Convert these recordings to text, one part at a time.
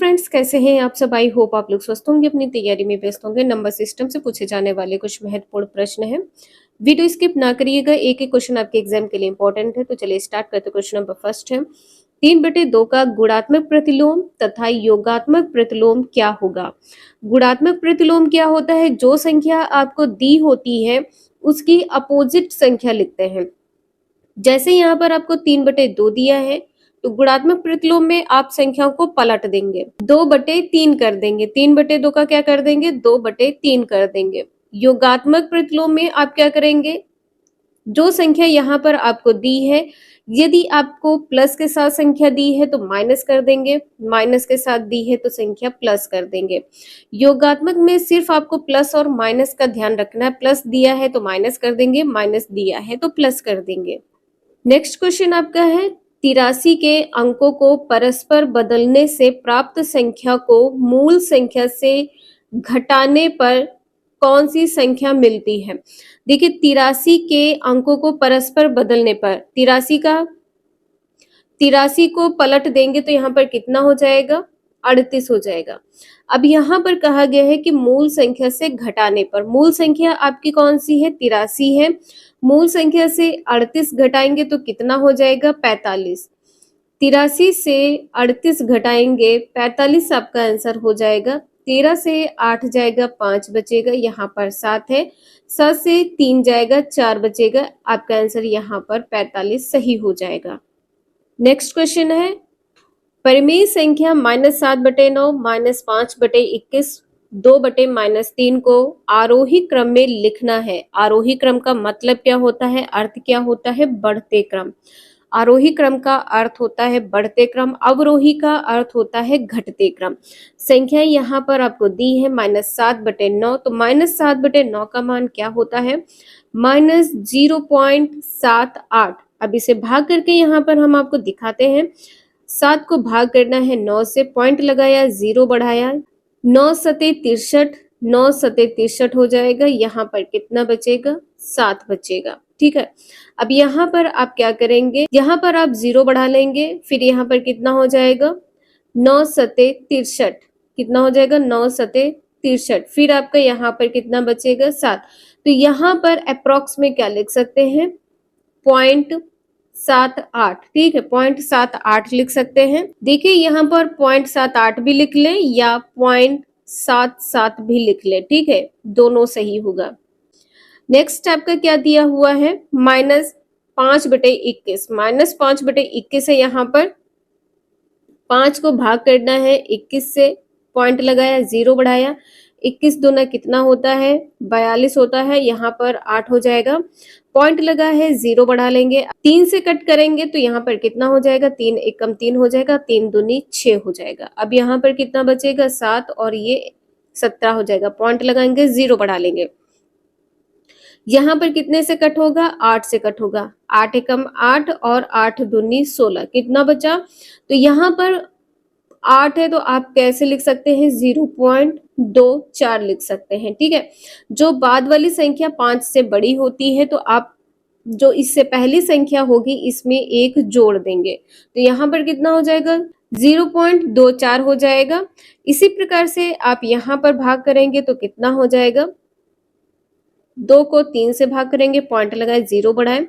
Friends, कैसे हैं आप सब। आई होप आप लोग स्वस्थ होंगे, अपनी तैयारी में व्यस्त होंगे। नंबर सिस्टम से पूछे जाने वाले कुछ महत्वपूर्ण प्रश्न हैं। वीडियो स्किप ना करिएगा, एक एक क्वेश्चन आपके एग्जाम के लिए इंपॉर्टेंट है। तो चलिए स्टार्ट करते हैं। क्वेश्चन नंबर फर्स्ट है, 3/2 का गुणात्मक प्रतिलोम तथा योगात्मक प्रतिलोम क्या होगा। गुणात्मक प्रतिलोम क्या होता है, जो संख्या आपको दी होती है उसकी अपोजिट संख्या लिखते हैं। जैसे यहाँ पर आपको 3/2 दिया है, तो गुणात्मक प्रतिलोम में आप संख्याओं को पलट देंगे, 2/3 कर देंगे। 3/2 का क्या कर देंगे, 2/3 कर देंगे। योगात्मक प्रतिलोम में आप क्या करेंगे, जो संख्या यहाँ पर आपको दी है, यदि आपको प्लस के साथ संख्या दी है तो माइनस कर देंगे, माइनस के साथ दी है तो संख्या प्लस कर देंगे। योगात्मक में सिर्फ आपको प्लस और माइनस का ध्यान रखना है। प्लस दिया है तो माइनस कर देंगे, माइनस दिया है तो प्लस कर देंगे। नेक्स्ट क्वेश्चन आपका है, 83 के अंकों को परस्पर बदलने से प्राप्त संख्या को मूल संख्या से घटाने पर कौन सी संख्या मिलती है। देखिए, 83 के अंकों को परस्पर बदलने पर 83 को पलट देंगे तो यहाँ पर कितना हो जाएगा, 38 हो जाएगा। अब यहाँ पर कहा गया है कि मूल संख्या से घटाने पर, मूल संख्या आपकी कौन सी है, 83 है। मूल संख्या से 38 घटाएंगे तो कितना हो जाएगा, 45। 83 से 38 घटाएंगे 45, आपका आंसर हो जाएगा। 13 से 8 जाएगा, 5 बचेगा, यहाँ पर 7 है। 7 से 3 जाएगा, 4 बचेगा, आपका आंसर यहाँ पर 45 सही हो जाएगा। नेक्स्ट क्वेश्चन है, परिमेय संख्या -7/9, -5/21, 2/-3 को आरोही क्रम में लिखना है। आरोही क्रम का मतलब क्या होता है, अर्थ क्या होता है, बढ़ते क्रम। आरोही क्रम का अर्थ होता है बढ़ते क्रम, अवरोही का अर्थ होता है घटते क्रम। संख्या यहाँ पर आपको दी है -7/9, तो -7/9 का मान क्या होता है, -0.78। अब इसे भाग करके यहाँ पर हम आपको दिखाते हैं। 7 को भाग करना है 9 से, पॉइंट लगाया, 0 बढ़ाया, 9 सते 63, 9 सते 63 हो जाएगा। यहाँ पर कितना बचेगा, 7 बचेगा। ठीक है, अब यहाँ पर आप क्या करेंगे, यहाँ पर आप 0 बढ़ा लेंगे, फिर यहाँ पर कितना हो जाएगा, 9 सते 63, कितना हो जाएगा, 9 सते 63, फिर आपका यहाँ पर कितना बचेगा, 7। तो यहाँ पर अप्रोक्स में क्या लिख सकते हैं, 0.78। ठीक है, 0.78 लिख सकते हैं। देखिए, यहाँ पर 0.78 भी लिख लें या 0.77 भी लिख लें, ठीक है, दोनों सही होगा। नेक्स्ट आपका क्या दिया हुआ है, -5/21, -5/21 है। यहाँ पर 5 को भाग करना है 21 से, पॉइंट लगाया, 0 बढ़ाया, 21 दूना कितना होता है, 42 होता है। यहाँ पर 8 हो जाएगा, पॉइंट लगा है, 0 बढ़ा लेंगे, 3 से कट करेंगे तो यहाँ पर कितना हो जाएगा, 3 एकम 3 हो जाएगा, 3 दूनी 6 हो जाएगा। अब यहाँ पर कितना बचेगा, 7, और ये 17 हो जाएगा, पॉइंट लगाएंगे, 0 बढ़ा लेंगे। यहाँ पर कितने से कट होगा, 8 से कट होगा, 8 एकम 8 और 8 दूनी 16, कितना बचा, तो यहाँ पर 8 है तो आप कैसे लिख सकते हैं, 0.24 लिख सकते हैं। ठीक है, जो बाद वाली संख्या 5 से बड़ी होती है तो आप जो इससे पहली संख्या होगी इसमें 1 जोड़ देंगे, तो यहाँ पर कितना हो जाएगा, 0.24 हो जाएगा। इसी प्रकार से आप यहाँ पर भाग करेंगे तो कितना हो जाएगा, 2 को 3 से भाग करेंगे, पॉइंट लगाए, 0 बढ़ाए,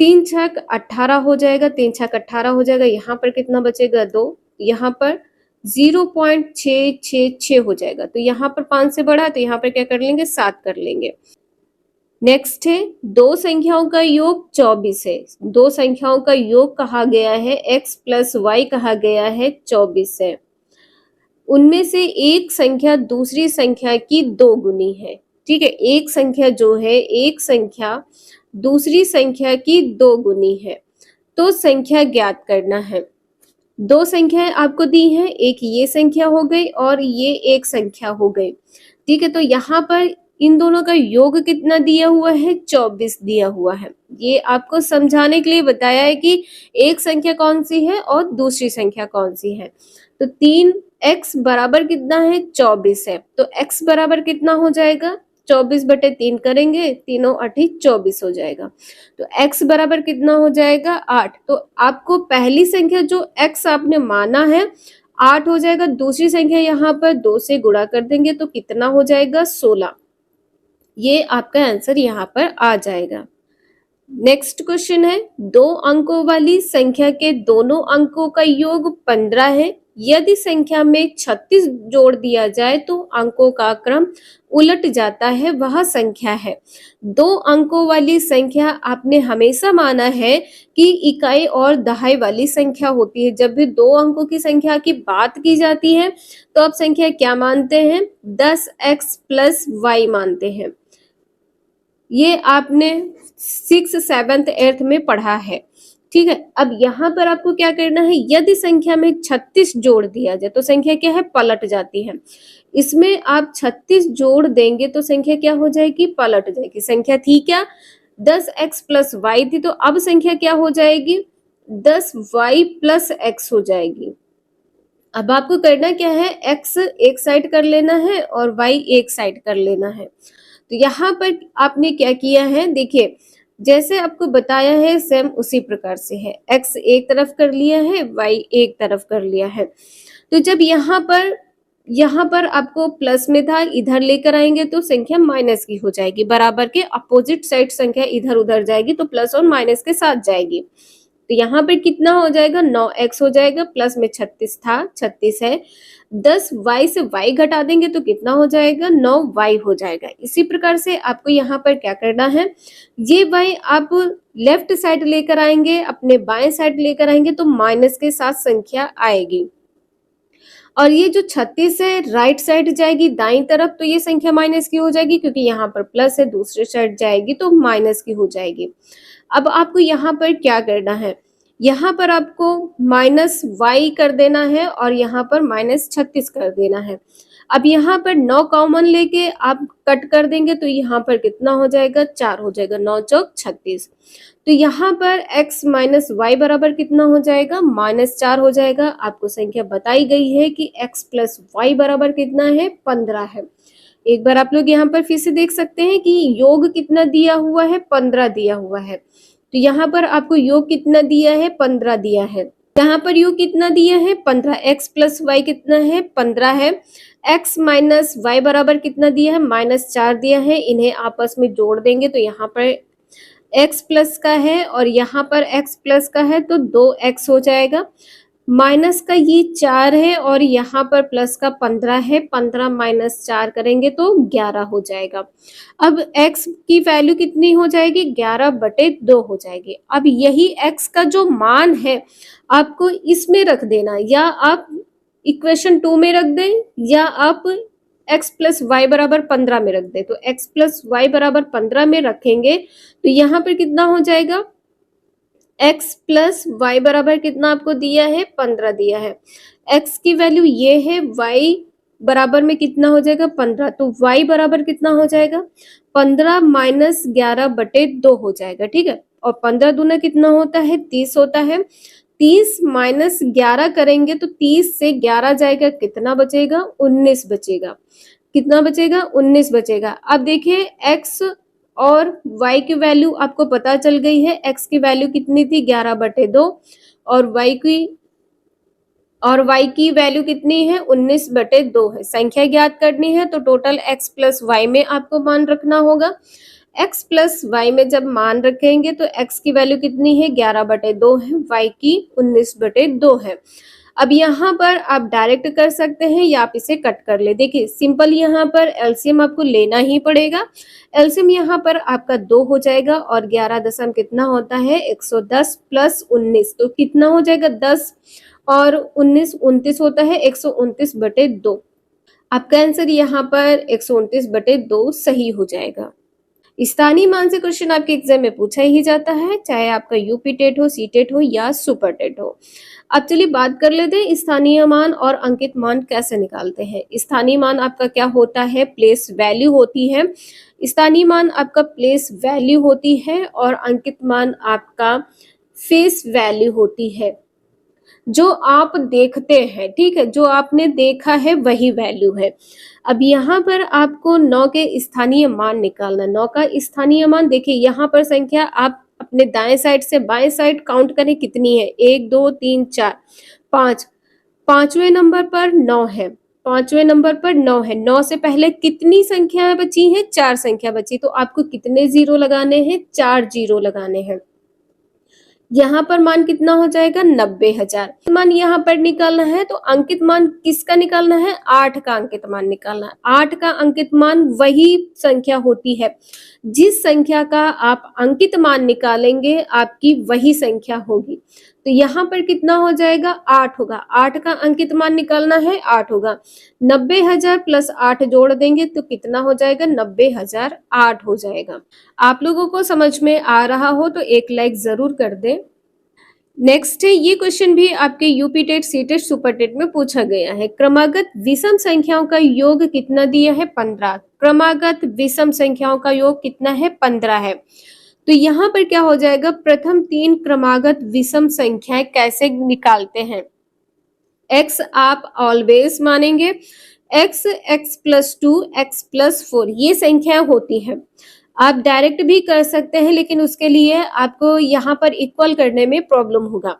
3 छक 18 हो जाएगा, 3 छक 18 हो जाएगा। यहाँ पर कितना बचेगा, 2, यहाँ पर 0.666 हो जाएगा। तो यहाँ पर 5 से बढ़ा तो यहाँ पर क्या कर लेंगे, 7 कर लेंगे। नेक्स्ट है, दो संख्याओं का योग 24 है। दो संख्याओं का योग कहा गया है, x + y कहा गया है, 24 है। उनमें से एक संख्या दूसरी संख्या की 2 गुनी है। ठीक है, एक संख्या जो है, एक संख्या दूसरी संख्या की 2 गुनी है, तो संख्या ज्ञात करना है। 2 संख्याएं आपको दी हैं, एक ये संख्या हो गई और ये एक संख्या हो गई। ठीक है, तो यहाँ पर इन दोनों का योग कितना दिया हुआ है, 24 दिया हुआ है। ये आपको समझाने के लिए बताया है कि एक संख्या कौन सी है और दूसरी संख्या कौन सी है। तो 3x बराबर कितना है, 24 है, तो x बराबर कितना हो जाएगा, 24/3 करेंगे, तीनों 8 24 हो जाएगा। तो x बराबर कितना हो जाएगा, 8। तो आपको पहली संख्या जो x आपने माना है, 8 हो जाएगा। दूसरी संख्या यहाँ पर 2 से गुणा कर देंगे तो कितना हो जाएगा 16। ये आपका आंसर यहाँ पर आ जाएगा। नेक्स्ट क्वेश्चन है, 2 अंकों वाली संख्या के दोनों अंकों का योग 15 है। यदि संख्या में 36 जोड़ दिया जाए तो अंकों का क्रम उलट जाता है, वह संख्या है। 2 अंकों वाली संख्या आपने हमेशा माना है कि इकाई और दहाई वाली संख्या होती है। जब भी 2 अंकों की संख्या की बात की जाती है तो आप संख्या क्या मानते हैं, 10x प्लस y मानते हैं। ये आपने 6th 7th 8th में पढ़ा है, ठीक है। अब यहाँ पर आपको क्या करना है, यदि संख्या में 36 जोड़ दिया जाए तो संख्या क्या है, पलट जाती है। इसमें आप 36 जोड़ देंगे तो संख्या क्या हो जाएगी, पलट जाएगी। संख्या थी क्या, 10x प्लस वाई थी, तो अब संख्या क्या हो जाएगी, 10y प्लस x हो जाएगी। अब आपको करना क्या है, x एक साइड कर लेना है और y एक साइड कर लेना है। तो यहाँ पर आपने क्या किया है, देखिए जैसे आपको बताया है सेम उसी प्रकार से है। x एक तरफ कर लिया है, y एक तरफ कर लिया है। तो जब यहाँ पर आपको प्लस में था, इधर लेकर आएंगे तो संख्या माइनस की हो जाएगी। बराबर के अपोजिट साइड संख्या इधर उधर जाएगी तो प्लस और माइनस के साथ जाएगी। तो यहाँ पर कितना हो जाएगा, 9x हो जाएगा। प्लस में 36 था, 36 है। 10y से y घटा देंगे तो कितना हो जाएगा, 9y हो जाएगा। इसी प्रकार से आपको यहाँ पर क्या करना है, ये y आप लेफ्ट साइड लेकर आएंगे, अपने बाएं साइड लेकर आएंगे तो माइनस के साथ संख्या आएगी। और ये जो 36 है राइट साइड जाएगी दाईं तरफ तो ये संख्या माइनस की हो जाएगी, क्योंकि यहाँ पर प्लस है, दूसरे साइड जाएगी तो माइनस की हो जाएगी। अब आपको यहाँ पर क्या करना है, यहाँ पर आपको माइनस y कर देना है और यहाँ पर माइनस 36 कर देना है। अब यहाँ पर 9 कॉमन लेके आप कट कर देंगे तो यहाँ पर कितना हो जाएगा, 4 हो जाएगा। 9 चौक 36। तो यहाँ पर x माइनस वाई बराबर कितना हो जाएगा, -4 हो जाएगा। आपको संख्या बताई गई है कि x प्लस वाई बराबर कितना है, 15 है। एक बार आप लोग यहाँ पर फिर से देख सकते हैं कि योग कितना दिया हुआ है, 15 दिया हुआ है। तो यहाँ पर आपको योग कितना दिया है, 15 दिया है। यहाँ पर योग कितना दिया है, 15। x प्लस वाई कितना है, 15 है। x माइनस वाई बराबर कितना दिया है, -4 दिया है। इन्हें आपस में जोड़ देंगे तो यहाँ पर x प्लस का है और यहाँ पर x प्लस का है तो 2x हो जाएगा। माइनस का ये 4 है और यहाँ पर प्लस का 15 है। 15 माइनस 4 करेंगे तो 11 हो जाएगा। अब x की वैल्यू कितनी हो जाएगी, 11/2 हो जाएगी। अब यही x का जो मान है आपको इसमें रख देना, या आप इक्वेशन 2 में रख दें या आप x प्लस वाई बराबर 15 में रख दें। तो x प्लस वाई बराबर 15 में रखेंगे तो यहाँ पर कितना हो जाएगा, x प्लस वाई बराबर कितना आपको दिया है, 15 दिया है। x की वैल्यू ये है, y बराबर में कितना हो जाएगा, 15। तो y बराबर कितना हो जाएगा, 15 माइनस 11/2 हो जाएगा, ठीक है। और 15 दूना कितना होता है, 30 होता है। 30 माइनस 11 करेंगे तो 30 से 11 जाएगा, कितना बचेगा, 19 बचेगा। कितना बचेगा, 19 बचेगा। अब देखिए x और y की वैल्यू आपको पता चल गई है। x की वैल्यू कितनी थी, 11/2 और y की वैल्यू कितनी है, 19/2 है। संख्या ज्ञात करनी है तो टोटल x प्लस वाई में आपको मान रखना होगा। x प्लस वाई में जब मान रखेंगे तो x की वैल्यू कितनी है, 11/2 है, y की 19/2 है। अब यहाँ पर आप डायरेक्ट कर सकते हैं या आप इसे कट कर ले। देखिए सिंपल, यहाँ पर एलसीएम आपको लेना ही पड़ेगा। एलसीएम यहाँ पर आपका 2 हो जाएगा और 11 दशम कितना होता है, 110 प्लस 19 तो कितना हो जाएगा, 10 और 19 29 होता है, 129/2। आपका आंसर यहाँ पर 129/2 सही हो जाएगा। स्थानीय मान से क्वेश्चन आपके एग्जाम में पूछा ही जाता है, चाहे आपका यूपी टेट हो, सी टेट हो या सुपर टेट हो। अब चलिए बात कर लेते हैं स्थानीय मान और अंकित मान कैसे निकालते हैं। स्थानीय मान आपका क्या होता है, प्लेस वैल्यू होती है। स्थानीय मान आपका प्लेस वैल्यू होती है और अंकित मान आपका फेस वैल्यू होती है, जो आप देखते हैं, ठीक है। जो आपने देखा है वही वैल्यू है। अब यहाँ पर आपको 9 के स्थानीय मान निकालना। 9 का स्थानीय मान देखिए, यहाँ पर संख्या आप अपने दाएं साइड से बाएं साइड काउंट करें कितनी है, 1 2 3 4 5। पांचवें नंबर पर 9 है, पांचवें नंबर पर 9 है। 9 से पहले कितनी संख्या बची है? 4 संख्या बची, तो आपको कितने जीरो लगाने हैं? 4 जीरो लगाने हैं। यहाँ पर मान कितना हो जाएगा? 90,000 मान यहाँ पर निकालना है, तो अंकित मान किसका निकालना है? 8 का अंकित मान निकालना है। 8 का अंकित मान वही संख्या होती है, जिस संख्या का आप अंकित मान निकालेंगे आपकी वही संख्या होगी। तो यहाँ पर कितना हो जाएगा? 8 होगा। 8 का अंकित मान निकालना है, 8 होगा। 90,000 प्लस 8 जोड़ देंगे तो कितना हो जाएगा? 90,008 हो जाएगा। आप लोगों को समझ में आ रहा हो तो एक लाइक जरूर कर दें। नेक्स्ट है, ये क्वेश्चन भी आपके UP TET C TET super TET में पूछा गया है। क्रमागत विषम संख्याओं का योग कितना दिया है? 15। क्रमागत विषम संख्याओं का योग कितना है? 15 है। तो यहाँ पर क्या हो जाएगा? प्रथम 3 क्रमागत विषम संख्याएं कैसे निकालते हैं? x आप ऑलवेज मानेंगे, x प्लस 2 x+4 ये संख्याएं होती है। आप डायरेक्ट भी कर सकते हैं, लेकिन उसके लिए आपको यहाँ पर इक्वल करने में प्रॉब्लम होगा।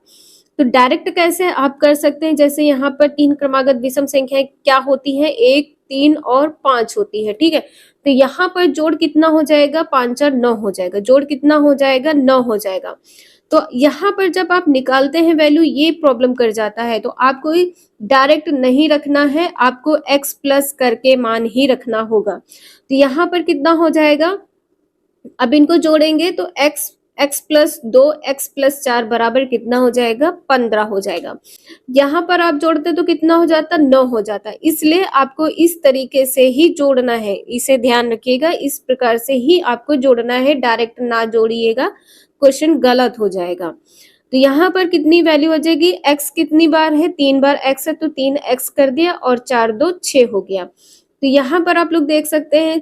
तो डायरेक्ट कैसे आप कर सकते हैं? जैसे यहाँ पर 3 क्रमागत विषम संख्याएं क्या होती है? 1, 3 और 5 होती है, ठीक है। तो यहाँ पर जोड़ कितना हो जाएगा? 5 और 9 हो जाएगा। जोड़ कितना हो जाएगा? 9 हो जाएगा। तो यहाँ पर जब आप निकालते हैं वैल्यू, ये प्रॉब्लम कर जाता है, तो आपको डायरेक्ट नहीं रखना है, आपको x प्लस करके मान ही रखना होगा। तो यहाँ पर कितना हो जाएगा? अब इनको जोड़ेंगे तो x प्लस 2 x+4 बराबर कितना हो जाएगा? 15 हो जाएगा। यहाँ पर आप जोड़ते तो कितना हो जाता? 9 हो जाता। इसलिए आपको इस तरीके से ही जोड़ना है, इसे ध्यान रखिएगा। इस प्रकार से ही आपको जोड़ना है, डायरेक्ट ना जोड़िएगा, क्वेश्चन गलत हो जाएगा। तो यहाँ पर कितनी वैल्यू हो जाएगी? x कितनी बार है? 3 बार x है, तो 3x कर दिया और 4 2 6 हो गया। तो यहाँ पर आप लोग देख सकते हैं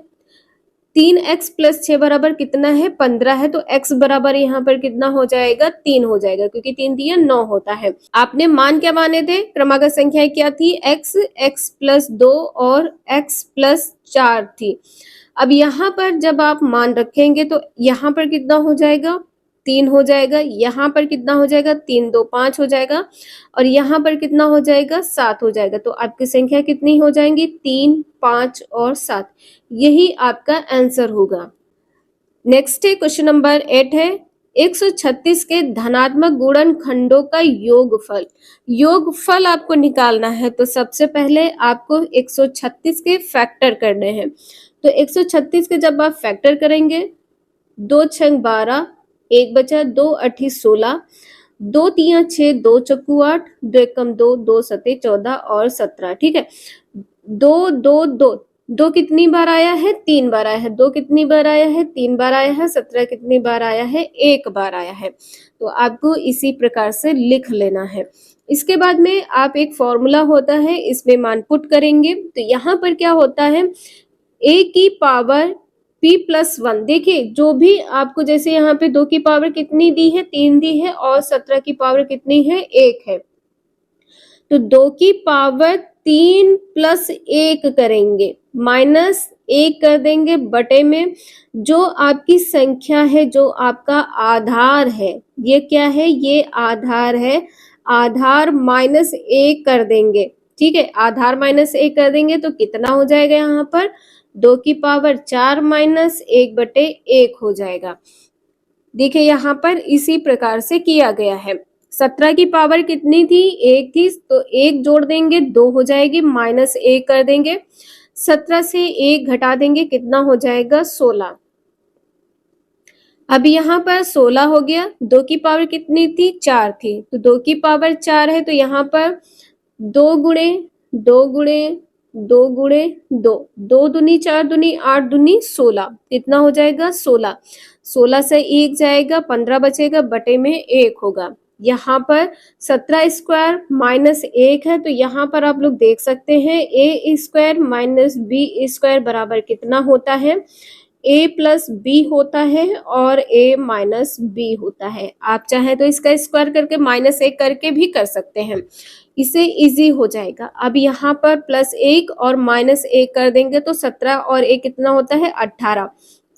3x प्लस 6 बराबर कितना है? 15 है। तो x बराबर यहाँ पर कितना हो जाएगा? 3 हो जाएगा, क्योंकि 3 दिया 9 होता है। आपने मान क्या माने थे? क्रमागत संख्याएं क्या थी? x प्लस 2 और x+4 थी। अब यहाँ पर जब आप मान रखेंगे तो यहाँ पर कितना हो जाएगा? 3 हो जाएगा। यहाँ पर कितना हो जाएगा? 3 2 5 हो जाएगा। और यहाँ पर कितना हो जाएगा? 7 हो जाएगा। तो आपकी संख्या कितनी हो जाएंगी? 3 5 और 7। यही आपका आंसर होगा। नेक्स्ट है क्वेश्चन नंबर 8 है, 136 के धनात्मक गुणनखंडों का योगफल। योगफल आपको निकालना है, तो सबसे पहले आपको 136 के फैक्टर करने हैं। तो 136 के जब आप फैक्टर करेंगे, 2 6 12, 1 बचा, 2 8 16, 2 3 6, 2 चक्कू 8, 2 एकम 2, 2 सते 14 और 17, ठीक है। 2 2 2 2 कितनी बार आया है? 3 बार आया है। 2 कितनी बार आया है? 3 बार आया है। 17 कितनी बार आया है? 1 बार आया है। तो आपको इसी प्रकार से लिख लेना है। इसके बाद में आप एक फॉर्मूला होता है, इसमें मान पुट करेंगे। तो यहाँ पर क्या होता है? a की पावर p प्लस 1। देखिए, जो भी आपको, जैसे यहाँ पे 2 की पावर कितनी दी है? 3 दी है, और 17 की पावर कितनी है? 1 है। तो 2 की पावर 3 प्लस 1 करेंगे, माइनस 1 कर देंगे बटे में जो आपकी संख्या है, जो आपका आधार है। ये क्या है? ये आधार है। आधार माइनस 1 कर देंगे, ठीक है। आधार माइनस 1 कर देंगे तो कितना हो जाएगा? यहाँ पर 2 की पावर 4 माइनस 1 बटे 1 हो जाएगा। देखिए, यहाँ पर इसी प्रकार से किया गया है। 17 की पावर कितनी थी? 1 थी, तो 1 जोड़ देंगे 2 हो जाएगी, माइनस 1 कर देंगे। 17 से 1 घटा देंगे, कितना हो जाएगा? 16। अब यहाँ पर 16 हो गया। 2 की पावर कितनी थी? 4 थी, तो 2 की पावर 4 है, तो यहाँ पर 2 गुणे 2 गुणे 2 गुणे 2, 2 दूनी 4 दूनी 8 दूनी 16, कितना हो जाएगा? 16। 16 से 1 जाएगा, 15 बचेगा, बटे में 1 होगा। यहाँ पर 17 स्क्वायर माइनस 1 है, तो यहाँ पर आप लोग देख सकते हैं a square minus b square बराबर कितना होता है? a प्लस बी होता है और a माइनस बी होता है। आप चाहे तो इसका स्क्वायर करके माइनस 1 करके भी कर सकते हैं, इसे इजी हो जाएगा। अब यहाँ पर प्लस 1 और माइनस 1 कर देंगे तो 17 और 1 कितना होता है? 18।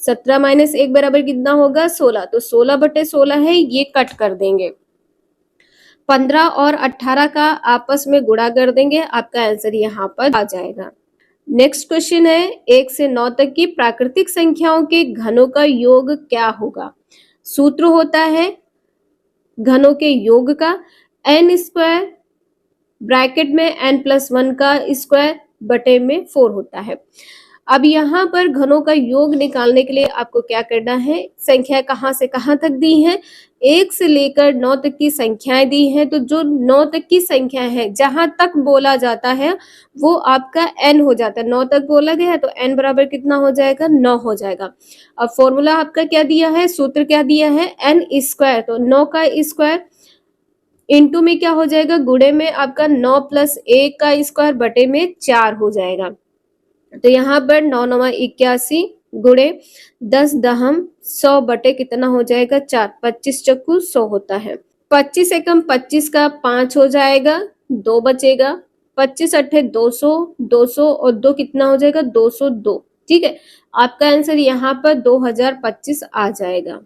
17 माइनस 1 बराबर कितना होगा? 16। तो 16 बटे 16 है, ये कट कर देंगे। 15 और 18 का आपस में गुणा कर देंगे, आपका आंसर यहाँ पर आ जाएगा। नेक्स्ट क्वेश्चन है 1 से 9 तक की प्राकृतिक संख्याओं के घनों का योग क्या होगा। सूत्र होता है घनों के योग का n स्क्वायर ब्रैकेट में n+1 का स्क्वायर बटे में 4 होता है। अब यहाँ पर घनों का योग निकालने के लिए आपको क्या करना है, संख्या कहाँ से कहाँ तक दी है, 1 से लेकर 9 तक की संख्याएं दी हैं, तो जो 9 तक की संख्या है जहां तक बोला जाता है वो आपका n हो जाता है। 9 तक बोला गया है तो n बराबर कितना हो जाएगा, 9 हो जाएगा। अब फॉर्मूला आपका क्या दिया है, सूत्र क्या दिया है, n स्क्वायर, तो 9 का स्क्वायर इंटू में क्या हो जाएगा, गुणे में आपका 9 + 1 का स्क्वायर बटे में 4 हो जाएगा। तो यहाँ पर 9 9 81 गुणे 10 दहम 100 बटे कितना हो जाएगा 4, 25 चक्कू 100 होता है। 25 एकम 25 का 5 हो जाएगा, 2 बचेगा, 25 अट्ठे 200, 200 और 2 कितना हो जाएगा 202। ठीक है, आपका आंसर यहाँ पर 2025 आ जाएगा।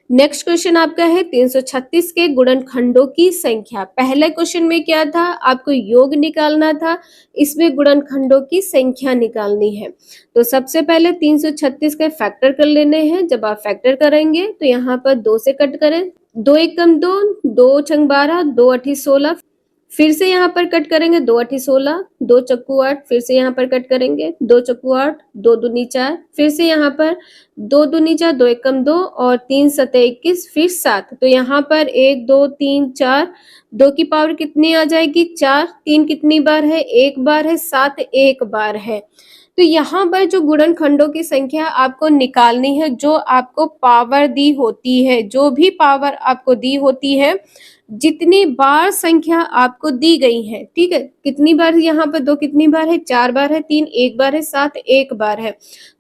नेक्स्ट क्वेश्चन आपका है 336 के गुणनखंडों की संख्या। पहले क्वेश्चन में क्या था, आपको योग निकालना था, इसमें गुणनखंडों की संख्या निकालनी है। तो सबसे पहले 336 के फैक्टर कर लेने हैं। जब आप फैक्टर करेंगे तो यहाँ पर 2 से कट करें, 2 एकम 2, 2 छंग 12, 2 अठी 16, फिर से यहाँ पर कट करेंगे, 2 अठी 16, 2 चक्कू 8, फिर से यहाँ पर कट करेंगे, 2 चक्कू 8, 2 दूनी 4, फिर से यहाँ पर 2 दूनी 4, 2 एकम 2 और 3 सते 21, फिर 7। तो यहाँ पर 1 2 3 4, 2 की पावर कितनी आ जाएगी 4, 3 कितनी बार है, 1 बार है, 7 1 बार है। तो यहाँ पर जो गुणनखंडों की संख्या आपको निकालनी है, जो आपको पावर दी होती है, जो भी पावर आपको दी होती है, जितनी बार संख्या आपको दी गई है, ठीक है, कितनी बार यहाँ पर 2 कितनी बार है, 4 बार है, 3 1 बार है, 7 1 बार है।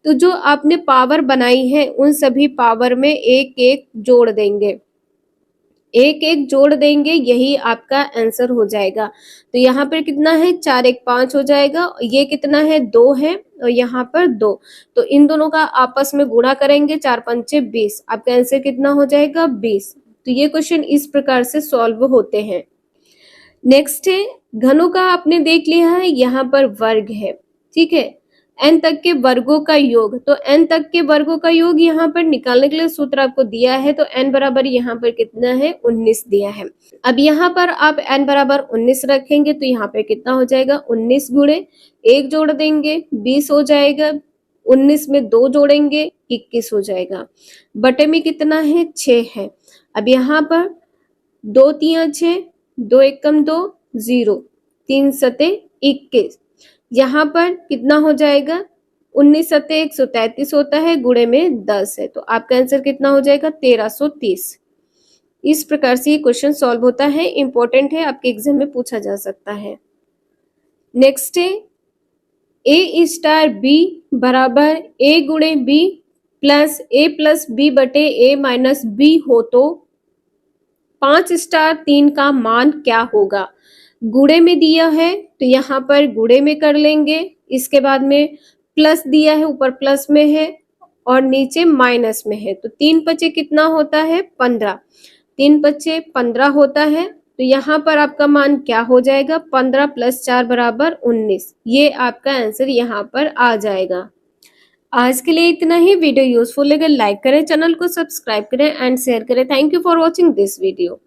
तो जो आपने पावर बनाई है उन सभी पावर में 1 1 जोड़ देंगे, 1 1 जोड़ देंगे, यही आपका आंसर हो जाएगा। तो यहाँ पर कितना है 4 1 5 हो जाएगा, ये कितना है 2 है और यहाँ पर 2, तो इन दोनों का आपस में गुणा करेंगे, 4 5 20, आपका आंसर कितना हो जाएगा 20। तो ये क्वेश्चन इस प्रकार से सॉल्व होते हैं। नेक्स्ट है घनों का आपने देख लिया है, यहाँ पर वर्ग है, ठीक है, n तक के वर्गों का योग। तो n तक के वर्गों का योग यहाँ पर निकालने के लिए सूत्र आपको दिया है, तो n बराबर यहाँ पर कितना है 19 दिया है। अब यहाँ पर आप n बराबर 19 रखेंगे तो यहाँ पर कितना हो जाएगा 19 गुणे 1 जोड़ देंगे 20 हो जाएगा, 19 में 2 जोड़ेंगे 21 हो जाएगा, बटे में कितना है 6 है। अब यहाँ पर 2 3 6, 2 एकम 2 0, 3 सते 21, यहाँ पर कितना हो जाएगा 19 सते 133 होता है, गुणे में 10 है, तो आपका आंसर कितना हो जाएगा 1330। इस प्रकार से ये क्वेश्चन सॉल्व होता है, इंपॉर्टेंट है, आपके एग्जाम में पूछा जा सकता है। नेक्स्ट है a स्टार b बराबर a गुणे b plus a plus b बटे a माइनस b हो तो 5 स्टार 3 का मान क्या होगा। गुणे में दिया है तो यहाँ पर गुणे में कर लेंगे, इसके बाद में प्लस दिया है, ऊपर प्लस में है और नीचे माइनस में है, तो 3 पचे कितना होता है 15, 3 पचे 15 होता है, तो यहाँ पर आपका मान क्या हो जाएगा 15 + 4 बराबर 19, ये आपका आंसर यहाँ पर आ जाएगा। आज के लिए इतना ही। वीडियो यूजफुल लगे लाइक करें, चैनल को सब्सक्राइब करें एंड शेयर करें। Thank you for watching this video.